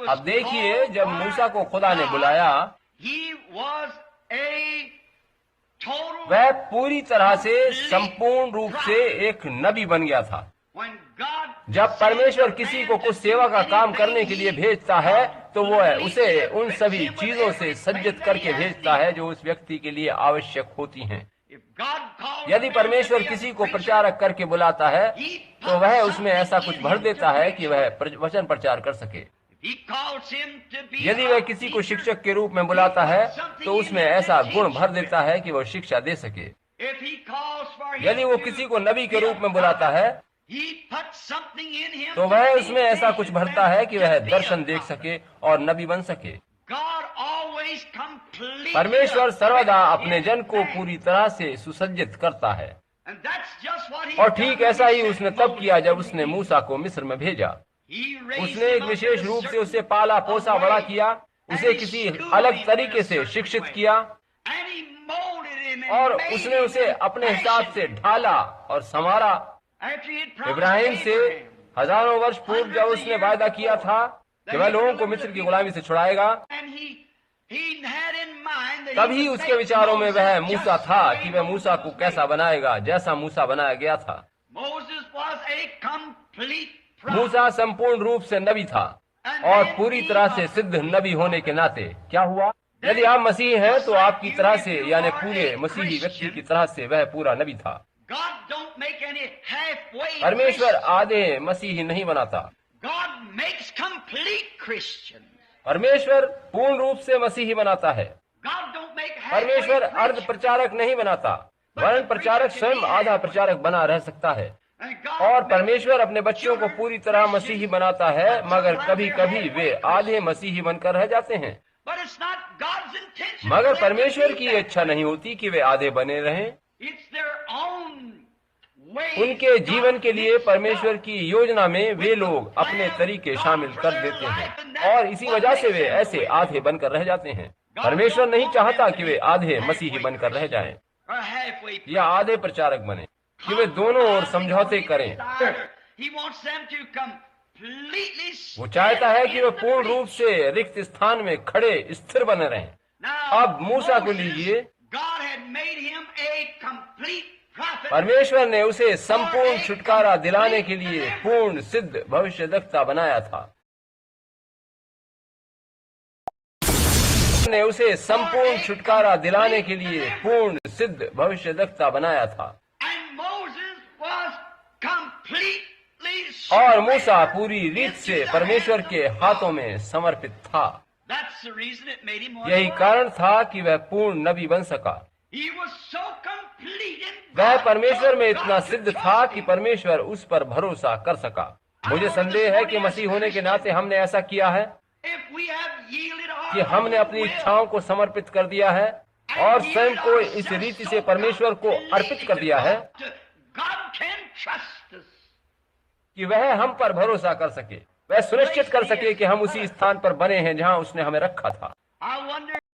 अब देखिए, जब मूसा को खुदा ने बुलाया, वह पूरी तरह से संपूर्ण रूप से एक नबी बन गया था। जब परमेश्वर किसी को कुछ सेवा का काम करने के लिए भेजता है तो वो उसे उन सभी चीजों से सज्जित करके भेजता है जो उस व्यक्ति के लिए आवश्यक होती हैं। यदि परमेश्वर किसी को प्रचारक करके बुलाता है तो वह उसमें ऐसा कुछ भर देता है कि वह वचन प्रचार कर सके। यदि वह किसी को शिक्षक के रूप में बुलाता है तो उसमें ऐसा गुण भर देता है कि वह शिक्षा दे सके। यदि वो किसी को नबी के रूप में बुलाता है तो वह उसमें ऐसा कुछ भरता है कि वह दर्शन देख सके और नबी बन सके। परमेश्वर सर्वदा अपने जन को पूरी तरह से सुसज्जित करता है, और ठीक ऐसा ही उसने तब किया जब उसने मूसा को मिस्र में भेजा। उसने एक विशेष रूप से उसे पाला पोसा बड़ा किया, उसे किसी अलग तरीके से शिक्षित किया, और उसने उसे अपने हिसाब से ढाला और संवारा। इब्राहिम से हजारों वर्ष पूर्व जब उसने वायदा किया था कि वह लोगों को मिस्र की गुलामी से छुड़ाएगा, तभी उसके विचारों में वह मूसा था कि वह मूसा को कैसा बनाएगा जैसा मूसा बनाया गया था। मूसा संपूर्ण रूप से नबी था, और पूरी तरह से सिद्ध नबी होने के नाते क्या हुआ? यदि आप मसीह हैं तो आपकी तरह से, यानी पूरे मसीही व्यक्ति की तरह से वह पूरा नबी था। परमेश्वर आधे मसीही नहीं बनाता। परमेश्वर पूर्ण रूप से मसीही बनाता है। परमेश्वर अर्ध प्रचारक नहीं बनाता, वरन प्रचारक स्वयं आधा प्रचारक बना रह सकता है। और परमेश्वर अपने बच्चों को पूरी तरह मसीही बनाता है, मगर कभी कभी वे आधे मसीही बनकर रह जाते हैं। मगर परमेश्वर की इच्छा नहीं होती कि वे आधे बने रहें। उनके जीवन के लिए परमेश्वर की योजना में वे लोग अपने तरीके शामिल कर देते हैं, और इसी वजह से वे ऐसे आधे बनकर रह जाते हैं। परमेश्वर नहीं चाहता कि वे आधे मसीही बनकर रह जाएं या आधे प्रचारक बने, कि वे दोनों ओर समझौते करें। वो चाहता है कि वे पूर्ण रूप से रिक्त स्थान में खड़े स्थिर बने रहें। अब मूसा को लीजिए, परमेश्वर ने उसे संपूर्ण छुटकारा दिलाने के लिए पूर्ण सिद्ध भविष्यद्वक्ता बनाया था। ने उसे संपूर्ण छुटकारा दिलाने के लिए पूर्ण सिद्ध भविष्यद्वक्ता बनाया था, और मूसा पूरी रीत से परमेश्वर के हाथों में समर्पित था। यही कारण था कि वह पूर्ण नबी बन सका। वह परमेश्वर में इतना सिद्ध था कि परमेश्वर उस पर भरोसा कर सका। मुझे संदेह है कि मसीह होने के नाते हमने ऐसा किया है कि हमने अपनी इच्छाओं को समर्पित कर दिया है और स्वयं को इस रीति से परमेश्वर को अर्पित कर दिया है कि वह हम पर भरोसा कर सके, वह सुनिश्चित कर सके कि हम उसी स्थान पर बने हैं जहां उसने हमें रखा था।